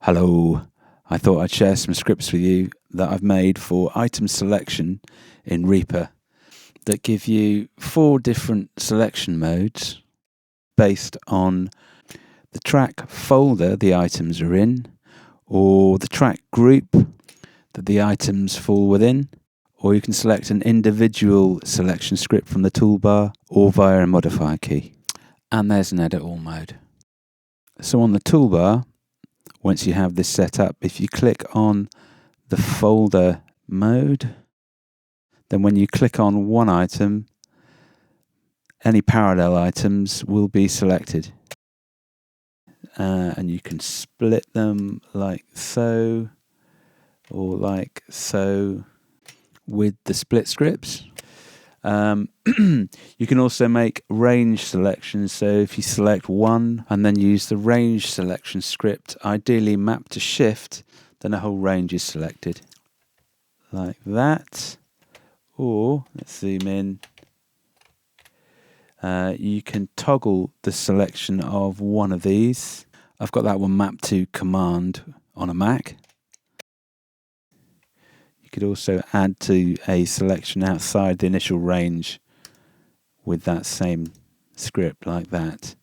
Hello, I thought I'd share some scripts with you that I've made for item selection in Reaper that give you 4 different selection modes based on the track folder the items are in, or the track group that the items fall within, or you can select an individual selection script from the toolbar or via a modifier key. And there's an edit all mode. So on the toolbar, once you have this set up, if you click on the folder mode, then when you click on one item, any parallel items will be selected. And you can split them like so, or like so with the split scripts. You can also make range selections. So if you select one and then use the range selection script, ideally mapped to shift, then a whole range is selected. Like that. Or, let's zoom in. You can toggle the selection of one of these. I've got that one mapped to command on a Mac. You could also add to a selection outside the initial range with that same script like that.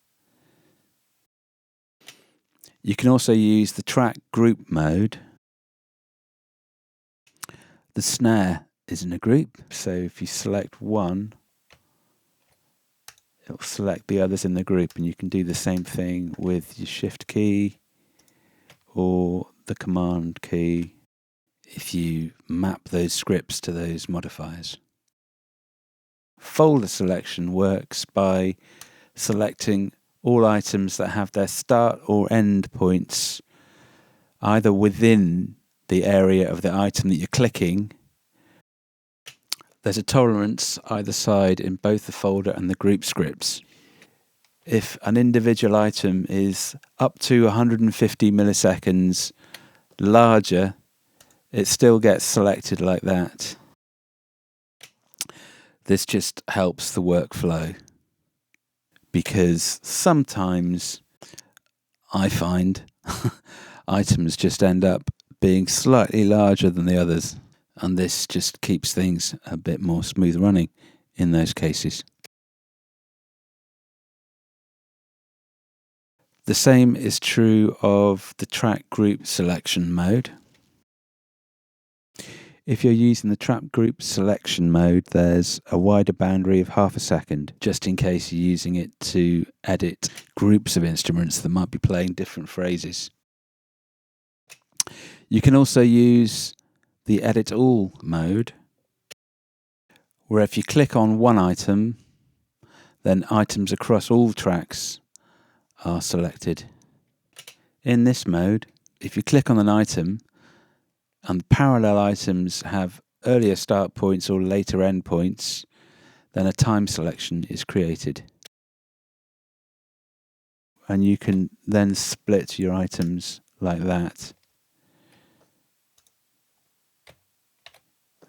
You can also use the track group mode. The snare is in a group, so if you select one, it'll select the others in the group, and you can do the same thing with your shift key or the command key if you map those scripts to those modifiers. Folder selection works by selecting all items that have their start or end points either within the area of the item that you're clicking. There's a tolerance either side in both the folder and the group scripts. If an individual item is up to 150 milliseconds larger, it still gets selected like that. This just helps the workflow, because sometimes I find items just end up being slightly larger than the others, and this just keeps things a bit more smooth running in those cases. The same is true of the track group selection mode. If you're using the track group selection mode, there's a wider boundary of half a second, just in case you're using it to edit groups of instruments that might be playing different phrases. You can also use the edit all mode, where if you click on one item, then items across all tracks are selected. In this mode, if you click on an item and parallel items have earlier start points or later end points, then a time selection is created. And you can then split your items like that.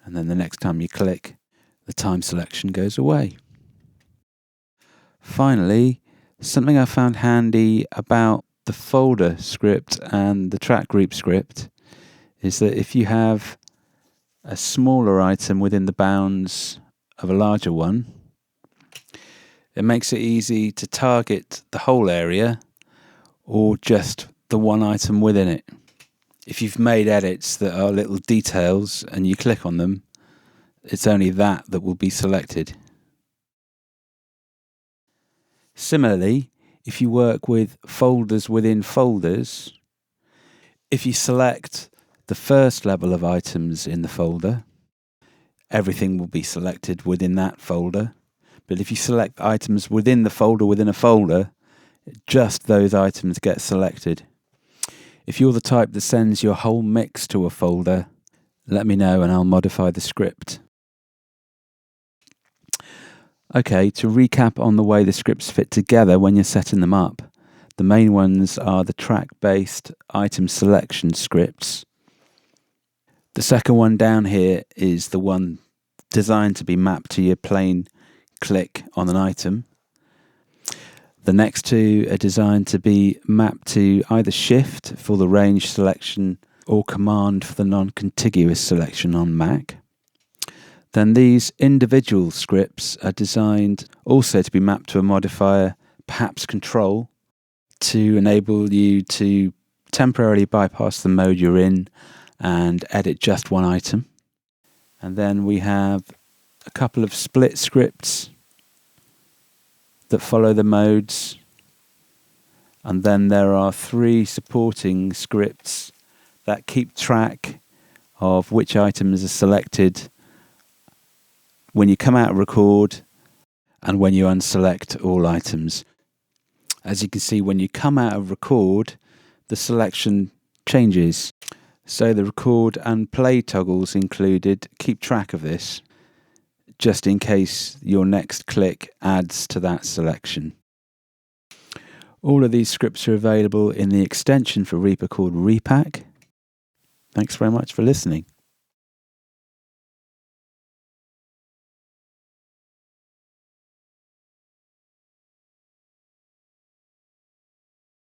And then the next time you click, the time selection goes away. Finally, something I found handy about the folder script and the track group script is that if you have a smaller item within the bounds of a larger one, it makes it easy to target the whole area or just the one item within it. If you've made edits that are little details and you click on them, it's only that will be selected. Similarly, if you work with folders within folders, if you select the first level of items in the folder, everything will be selected within that folder. But if you select items within the folder within a folder, just those items get selected. If you're the type that sends your whole mix to a folder, let me know and I'll modify the script. Okay, to recap on the way the scripts fit together when you're setting them up, the main ones are the track-based item selection scripts. The second one down here is the one designed to be mapped to your plain click on an item. The next two are designed to be mapped to either Shift for the range selection or Command for the non-contiguous selection on Mac. Then these individual scripts are designed also to be mapped to a modifier, perhaps Control, to enable you to temporarily bypass the mode you're in and edit just one item. And then we have a couple of split scripts that follow the modes. And then there are 3 supporting scripts that keep track of which items are selected when you come out of record and when you unselect all items. As you can see, when you come out of record, the selection changes. So the record and play toggles included keep track of this, just in case your next click adds to that selection. All of these scripts are available in the extension for Reaper called Repack. Thanks very much for listening.